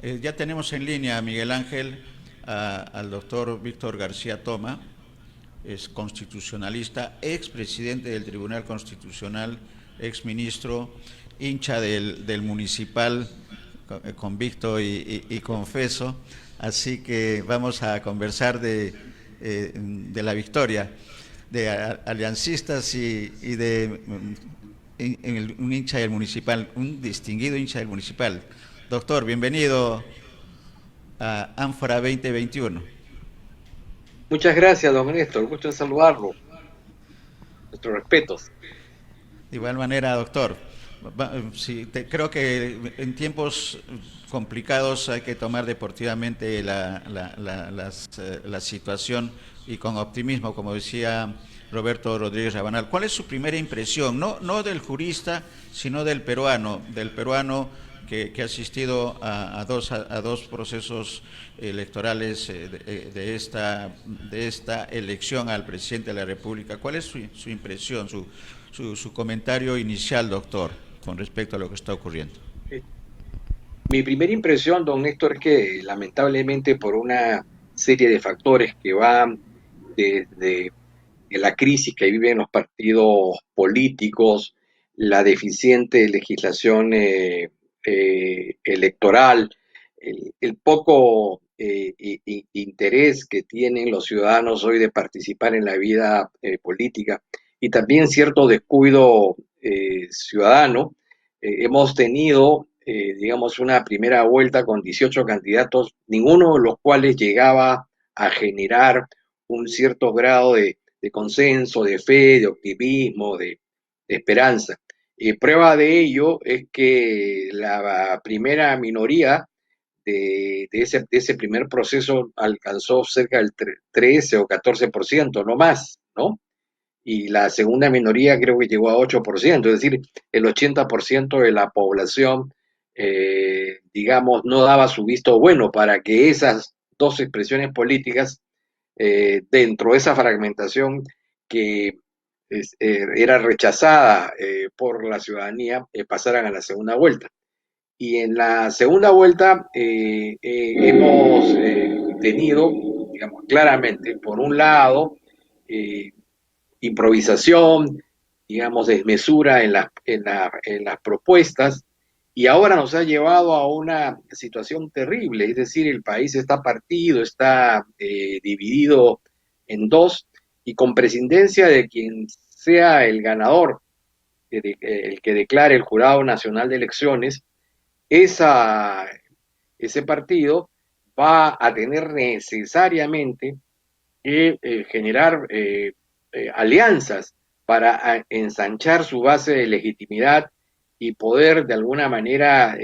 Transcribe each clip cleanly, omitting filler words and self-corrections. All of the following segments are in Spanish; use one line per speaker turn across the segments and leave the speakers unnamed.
Ya tenemos en línea a Miguel Ángel, al doctor Víctor García Toma, es constitucionalista, expresidente del Tribunal Constitucional, exministro, hincha del Municipal, convicto y confeso. Así que vamos a conversar de la victoria de aliancistas y de un hincha del Municipal, un distinguido hincha del Municipal. Doctor, bienvenido a Ánfora 2021.
Muchas gracias, don Néstor. Gusto en saludarlo. Nuestros respetos.
De igual manera, doctor, sí, creo que en tiempos complicados hay que tomar deportivamente la situación y con optimismo, como decía Roberto Rodríguez Rabanal. ¿Cuál es su primera impresión? No del jurista, sino del peruano que ha asistido a dos procesos electorales de esta elección al presidente de la República. ¿Cuál es su impresión, su comentario inicial, doctor, con respecto a lo que está ocurriendo?
Mi primera impresión, don Néstor, es que lamentablemente por una serie de factores que van desde la crisis que viven los partidos políticos, la deficiente legislación electoral, el poco interés que tienen los ciudadanos hoy de participar en la vida política y también cierto descuido ciudadano, hemos tenido, digamos, una primera vuelta con 18 candidatos, ninguno de los cuales llegaba a generar un cierto grado de consenso, de fe, de optimismo, de esperanza. Prueba de ello es que la primera minoría de ese primer proceso alcanzó cerca del 13 o 14%, no más, ¿no? Y la segunda minoría creo que llegó a 8%, es decir, el 80% de la población, digamos, no daba su visto bueno para que esas dos expresiones políticas, dentro de esa fragmentación que era rechazada por la ciudadanía, pasaran a la segunda vuelta. Y en la segunda vuelta hemos tenido, digamos, claramente, por un lado, eh, improvisación, digamos, desmesura en las propuestas, y ahora nos ha llevado a una situación terrible, es decir, el país está partido, está dividido en dos, y con presidencia de quien sea el ganador, el que declare el Jurado Nacional de Elecciones, esa, ese partido va a tener necesariamente que generar alianzas para ensanchar su base de legitimidad y poder de alguna manera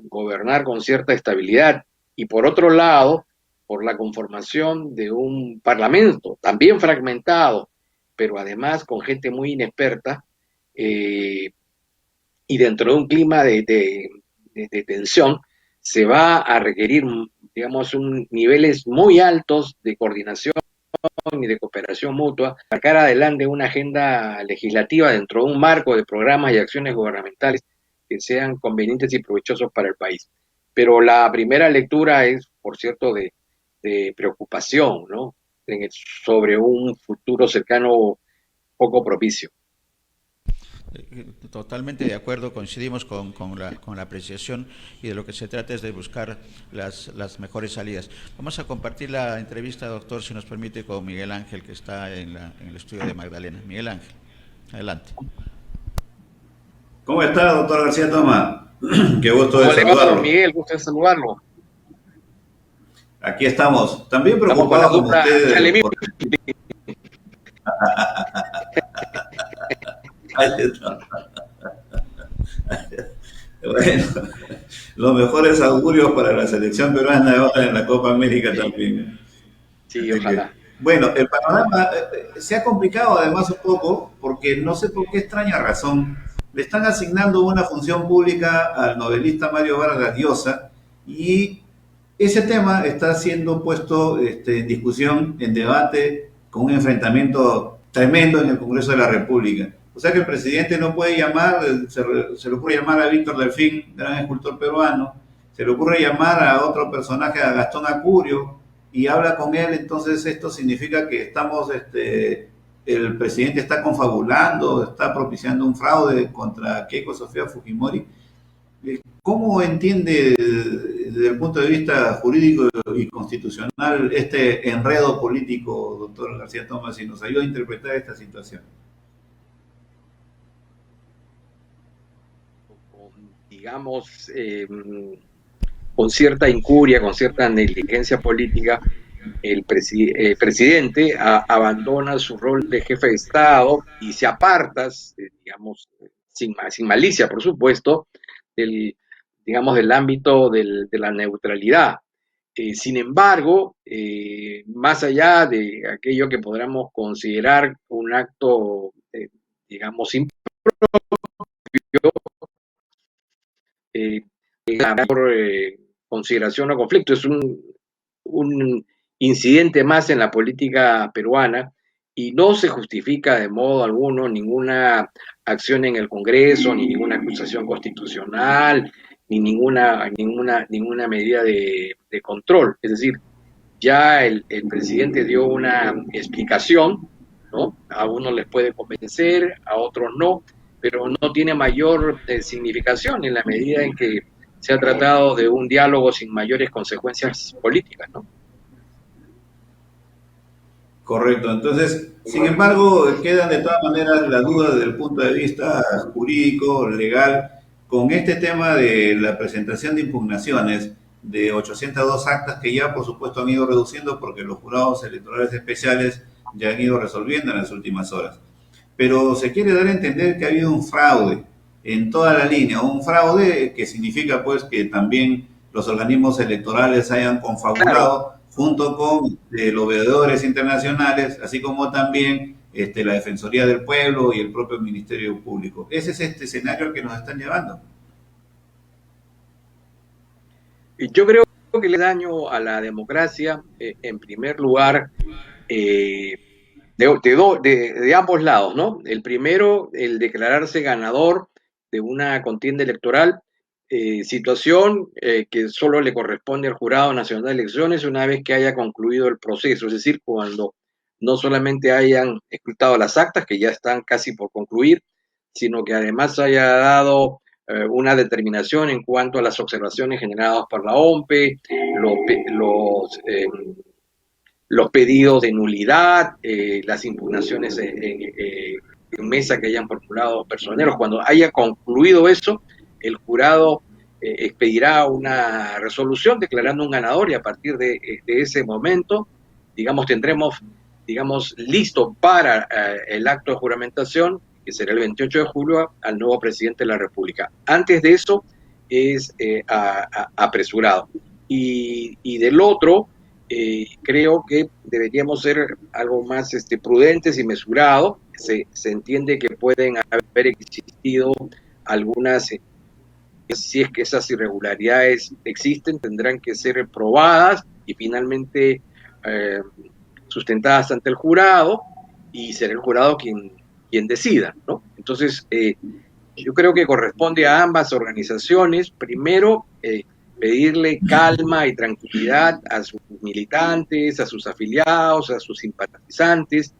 gobernar con cierta estabilidad. Y por otro lado, por la conformación de un parlamento también fragmentado, pero además con gente muy inexperta, eh, y dentro de un clima de tensión, se va a requerir, digamos, niveles muy altos de coordinación y de cooperación mutua, sacar adelante una agenda legislativa dentro de un marco de programas y acciones gubernamentales que sean convenientes y provechosos para el país. Pero la primera lectura es, por cierto, de preocupación, ¿no? Sobre un futuro cercano poco propicio.
Totalmente de acuerdo, coincidimos con la apreciación y de lo que se trata es de buscar las mejores salidas. Vamos a compartir la entrevista, doctor, si nos permite, con Miguel Ángel, que está en el estudio de Magdalena. Miguel Ángel, adelante.
¿Cómo está, doctor García Toma? Qué gusto de
¿Cómo le va, don
saludarlo.
Miguel? Gusto de saludarlo.
Aquí estamos, también
Estamos con la
preocupados como
dupla
ustedes.
Chale.
Bueno, los mejores augurios para la selección peruana ahora en la Copa América
Sí,
también.
sí,
Así que,
ojalá.
bueno, el panorama se ha complicado además un poco porque no sé por qué extraña razón le están asignando una función pública al novelista Mario Vargas Llosa y ese tema está siendo puesto en discusión, en debate, con un enfrentamiento tremendo en el Congreso de la República. O sea que el presidente no puede llamar, se le puede llamar a Víctor Delfín, gran escultor peruano, se le ocurre llamar a otro personaje, a Gastón Acurio, y habla con él. Entonces esto significa que el presidente está confabulando, está propiciando un fraude contra Keiko Sofía Fujimori. ¿Cómo entiende desde el punto de vista jurídico y constitucional este enredo político, doctor García Tomás, y nos ayuda a interpretar esta situación?
Digamos, con cierta incuria, con cierta negligencia política, el presidente abandona su rol de jefe de Estado y se aparta, digamos, sin malicia, por supuesto, del ámbito de la neutralidad. Sin embargo, más allá de aquello que podamos considerar un acto, digamos, impropio, por consideración o conflicto, es un incidente más en la política peruana y no se justifica de modo alguno ninguna acción en el Congreso, ni ninguna acusación constitucional, ni ninguna medida de control. Es decir, ya el presidente dio una explicación, ¿no? A unos les puede convencer, a otros no, pero no tiene mayor significación en la medida en que se ha tratado de un diálogo sin mayores consecuencias políticas, ¿no?
Correcto. Entonces, sin embargo, quedan de todas maneras las dudas desde el punto de vista jurídico, legal, con este tema de la presentación de impugnaciones de 802 actas que ya, por supuesto, han ido reduciendo porque los jurados electorales especiales ya han ido resolviendo en las últimas horas. Pero se quiere dar a entender que ha habido un fraude en toda la línea, un fraude que significa pues que también los organismos electorales hayan confabulado junto con los veedores internacionales, así como también la Defensoría del Pueblo y el propio Ministerio Público. Ese es este escenario al que nos están llevando.
Yo creo que le daño a la democracia, en primer lugar, de ambos lados, ¿no? El primero, el declararse ganador de una contienda electoral, situación que solo le corresponde al Jurado Nacional de Elecciones una vez que haya concluido el proceso, es decir, cuando no solamente hayan escrutado las actas, que ya están casi por concluir, sino que además haya dado una determinación en cuanto a las observaciones generadas por la OMPE, los pedidos de nulidad, las impugnaciones en mesa que hayan formulado personeros. Cuando haya concluido eso, el jurado expedirá una resolución declarando un ganador y a partir de ese momento, digamos, tendremos, digamos, listo para el acto de juramentación, que será el 28 de julio, al nuevo presidente de la República. Antes de eso es apresurado. Y del otro, creo que deberíamos ser algo más prudentes y mesurados. Se entiende que pueden haber existido algunas, si es que esas irregularidades existen, tendrán que ser probadas y finalmente sustentadas ante el jurado, y será el jurado quien decida, ¿no? Entonces, yo creo que corresponde a ambas organizaciones, primero, pedirle calma y tranquilidad a sus militantes, a sus afiliados, a sus simpatizantes,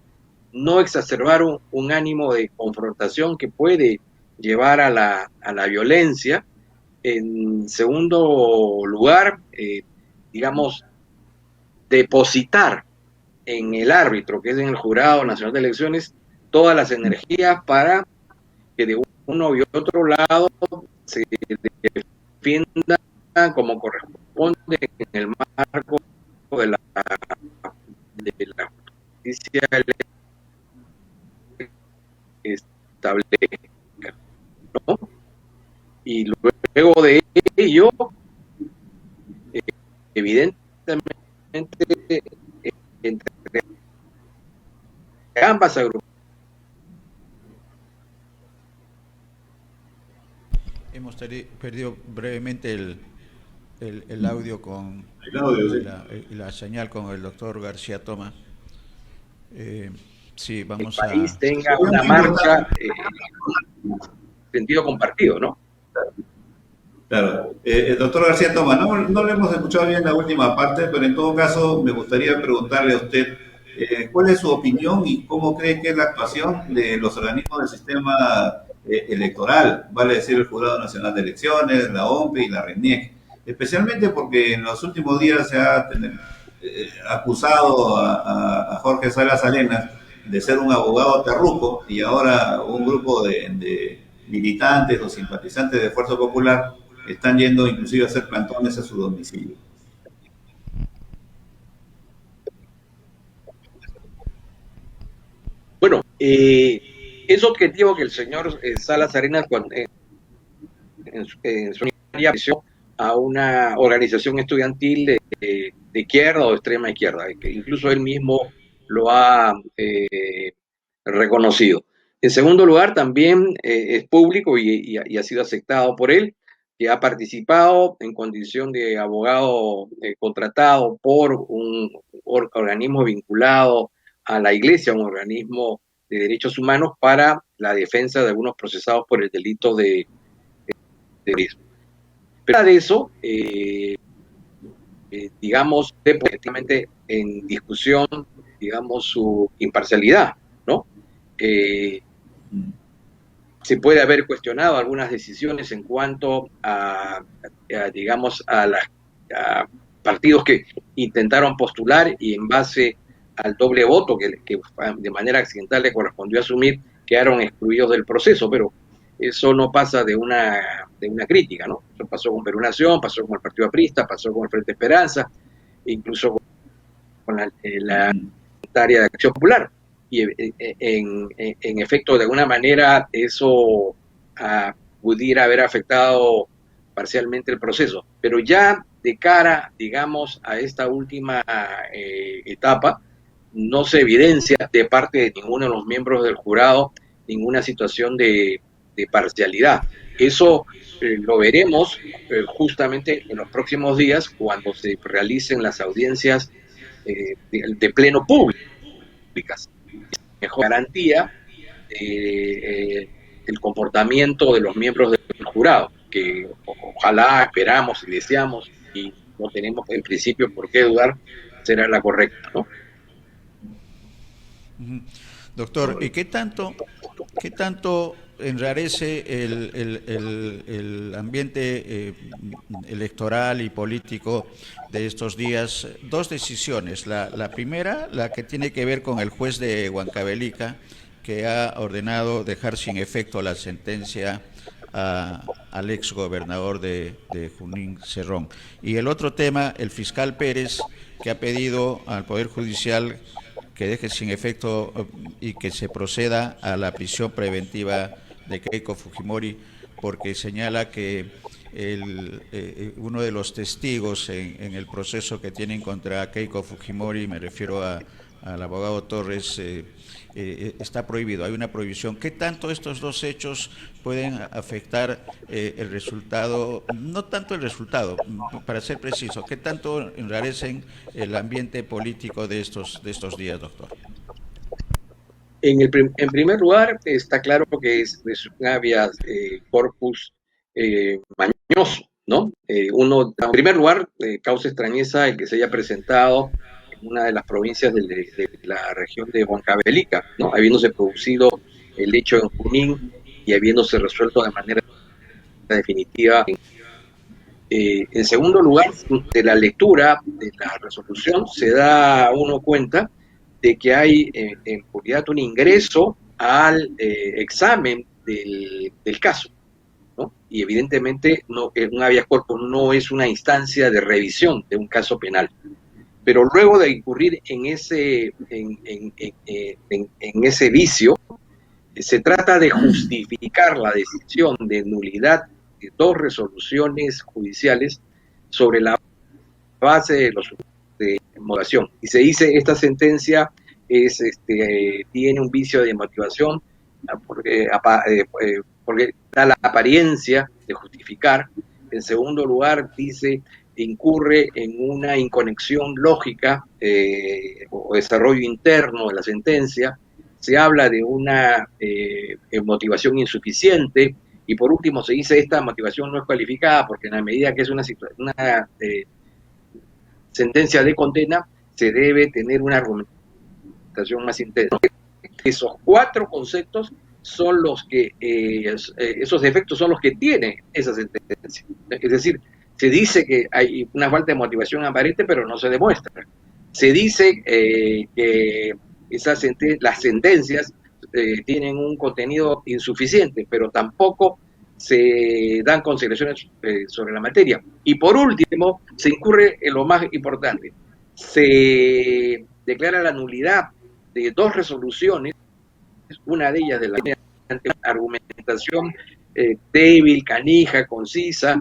no exacerbar un ánimo de confrontación que puede llevar a la violencia. En segundo lugar, digamos, depositar en el árbitro, que es en el Jurado Nacional de Elecciones, todas las energías para que de uno y otro lado se defienda como corresponde en el marco de la justicia establezca, ¿no? Y luego de ello, evidentemente, entre ambas agrupaciones.
Hemos perdido brevemente el audio con la señal con el doctor García Tomás. Sí, vamos
el país tenga una marcha sentido compartido, ¿no?
Claro. El doctor García Tomás, no le hemos escuchado bien la última parte, pero en todo caso me gustaría preguntarle a usted cuál es su opinión y cómo cree que es la actuación de los organismos del sistema electoral, vale decir el Jurado Nacional de Elecciones, la OMPE y la RENIEC, especialmente porque en los últimos días se ha acusado a Jorge Salas Arenas de ser un abogado terruco y ahora un grupo de militantes o simpatizantes de Fuerza Popular están yendo inclusive a hacer plantones a su domicilio.
Bueno, es objetivo que el señor Salas Arenas en su apareció a una organización estudiantil de izquierda o de extrema izquierda, que incluso él mismo lo ha reconocido. En segundo lugar, también es público y ha sido aceptado por él, que ha participado en condición de abogado contratado por un organismo vinculado a la Iglesia, un organismo de derechos humanos para la defensa de algunos procesados por el delito de terrorismo. Pero de eso, digamos, efectivamente en discusión, digamos, su imparcialidad, ¿no? Se puede haber cuestionado algunas decisiones en cuanto digamos, a partidos que intentaron postular y en base al doble voto que de manera accidental le correspondió asumir, quedaron excluidos del proceso, pero eso no pasa de una crítica, ¿no? Eso pasó con Perú Nación, pasó con el Partido Aprista, pasó con el Frente Esperanza, incluso con la área de Acción Popular. Y en efecto, de alguna manera, eso pudiera haber afectado parcialmente el proceso. Pero ya de cara, digamos, a esta última etapa, no se evidencia de parte de ninguno de los miembros del jurado ninguna situación de parcialidad. Eso lo veremos justamente en los próximos días cuando se realicen las audiencias de pleno públicas. Mejor garantía el comportamiento de los miembros del jurado, que ojalá, esperamos y deseamos, y no tenemos en principio por qué dudar, será la correcta, ¿no?
Doctor, ¿y qué tanto enrarece el ambiente electoral y político de estos días? Dos decisiones. La primera, la que tiene que ver con el juez de Huancavelica, que ha ordenado dejar sin efecto la sentencia al ex gobernador de Junín, Cerrón. Y el otro tema, el fiscal Pérez, que ha pedido al Poder Judicial que deje sin efecto y que se proceda a la prisión preventiva de Keiko Fujimori, porque señala que uno de los testigos en el proceso que tienen contra Keiko Fujimori, me refiero al abogado Torres, está prohibido, hay una prohibición. ¿Qué tanto estos dos hechos pueden afectar el resultado? No tanto el resultado, para ser preciso, ¿qué tanto enrarecen el ambiente político de estos días, doctor?
En primer lugar, está claro que es un habeas corpus mañoso, ¿no? En primer lugar, causa extrañeza el que se haya presentado en una de las provincias de la región de Huancavelica, ¿no? Habiéndose producido el hecho en Junín y habiéndose resuelto de manera definitiva. En segundo lugar, de la lectura de la resolución se da uno cuenta de que hay en realidad un ingreso al examen del caso, ¿no? Y evidentemente un habeas corpus no es una instancia de revisión de un caso penal. Pero luego de incurrir en ese vicio, se trata de justificar la decisión de nulidad de dos resoluciones judiciales sobre la base de motivación. Y se dice esta sentencia tiene un vicio de motivación porque da la apariencia de justificar. En segundo lugar, dice incurre en una inconexión lógica o desarrollo interno de la sentencia. Se habla de una motivación insuficiente Y por último se dice esta motivación no es cualificada porque en la medida que es una sentencia de condena, se debe tener una argumentación más intensa. Esos cuatro conceptos son los que, esos defectos son los que tiene esa sentencia. Es decir, se dice que hay una falta de motivación aparente, pero no se demuestra. Se dice que las sentencias tienen un contenido insuficiente, pero tampoco se dan consideraciones sobre la materia. Y por último, se incurre en lo más importante. Se declara la nulidad de dos resoluciones, una de ellas de la argumentación débil, canija, concisa,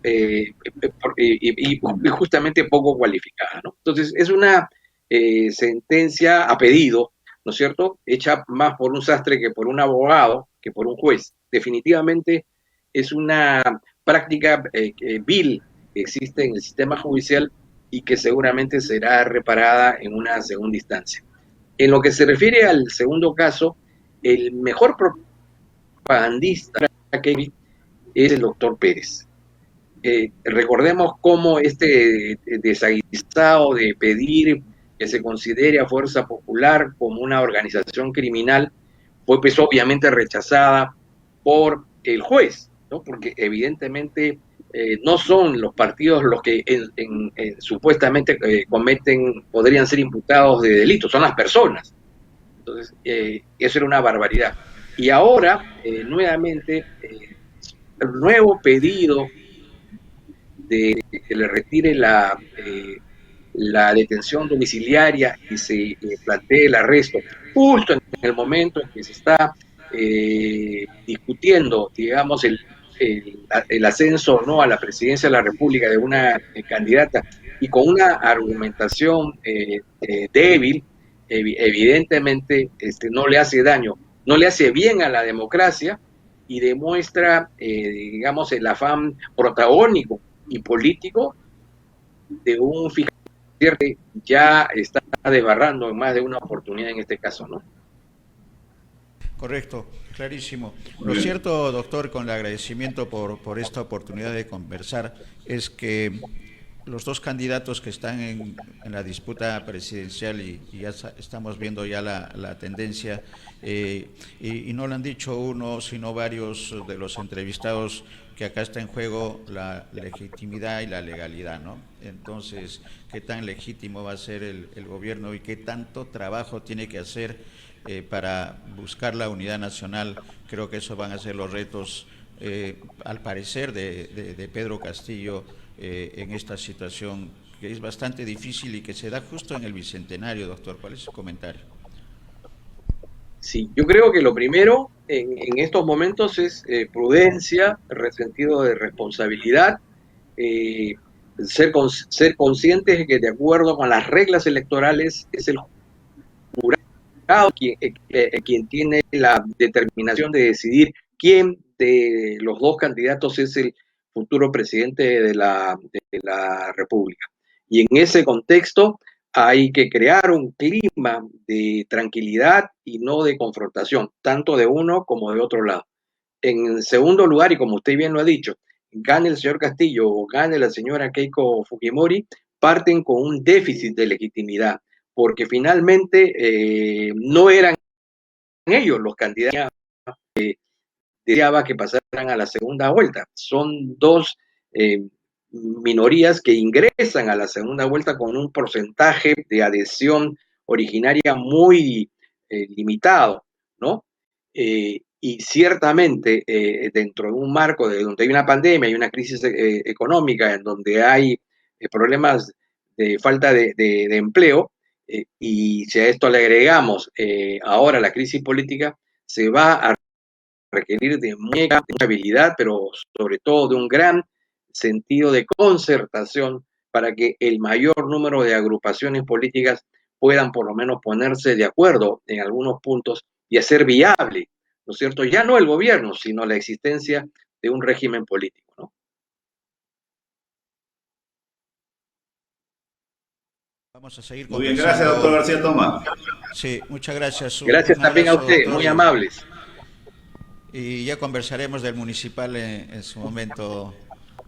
y justamente poco cualificada, ¿no? Entonces, es una sentencia a pedido, ¿no es cierto?, hecha más por un sastre que por un abogado, que por un juez. Definitivamente es una práctica vil que existe en el sistema judicial y que seguramente será reparada en una segunda instancia. En lo que se refiere al segundo caso, el mejor propagandista que es el doctor Pérez. Recordemos cómo este desaguisado de pedir que se considere a Fuerza Popular como una organización criminal fue pues obviamente rechazada por el juez, ¿no? Porque evidentemente no son los partidos los que supuestamente podrían ser imputados de delitos, son las personas. Entonces, eso era una barbaridad. Y ahora, nuevamente, el nuevo pedido de que le retire la detención domiciliaria y se plantee el arresto justo en el momento en que se está discutiendo, digamos, el ascenso o no a la presidencia de la República de una candidata y con una argumentación débil, evidentemente no le hace daño, no le hace bien a la democracia y demuestra, digamos, el afán protagónico y político de un fiscal que ya está desbarrando en más de una oportunidad en este caso, ¿no?
Correcto, clarísimo. Lo cierto, doctor, con el agradecimiento por esta oportunidad de conversar, es que los dos candidatos que están en la disputa presidencial y ya estamos viendo ya la tendencia, y no lo han dicho uno, sino varios de los entrevistados, que acá está en juego la legitimidad y la legalidad, ¿no? Entonces, ¿qué tan legítimo va a ser el gobierno y qué tanto trabajo tiene que hacer para buscar la unidad nacional? Creo que esos van a ser los retos, al parecer, de Pedro Castillo en esta situación que es bastante difícil y que se da justo en el Bicentenario, doctor. ¿Cuál es su comentario?
Sí, yo creo que lo primero en estos momentos es prudencia, sentido de responsabilidad, ser conscientes de que de acuerdo con las reglas electorales es el jurado quien tiene la determinación de decidir quién de los dos candidatos es el futuro presidente de la República. Y en ese contexto hay que crear un clima de tranquilidad y no de confrontación, tanto de uno como de otro lado. En segundo lugar, y como usted bien lo ha dicho, gane el señor Castillo o gane la señora Keiko Fujimori, parten con un déficit de legitimidad, porque finalmente no eran ellos los candidatos que deseaba que pasaran a la segunda vuelta. Son dos minorías que ingresan a la segunda vuelta con un porcentaje de adhesión originaria muy limitado, ¿no? Y ciertamente dentro de un marco de donde hay una pandemia, hay una crisis económica, en donde hay problemas de falta de empleo, y si a esto le agregamos ahora la crisis política, se va a requerir de mucha habilidad, pero sobre todo de un gran sentido de concertación para que el mayor número de agrupaciones políticas puedan por lo menos ponerse de acuerdo en algunos puntos y hacer viable, ¿no es cierto?, ya no el gobierno, sino la existencia de un régimen político, ¿no?
Vamos a seguir
muy bien, gracias, doctor García Tomás.
Sí, muchas gracias.
Gracias también a usted, doctor, muy amables.
Y ya conversaremos del municipal en su momento,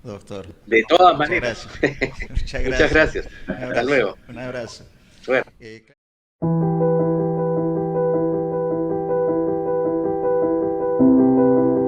doctor.
De todas
Muchas
maneras.
gracias. Muchas gracias.
Muchas gracias.
Un abrazo.
Hasta luego.
Un abrazo.
Suerte.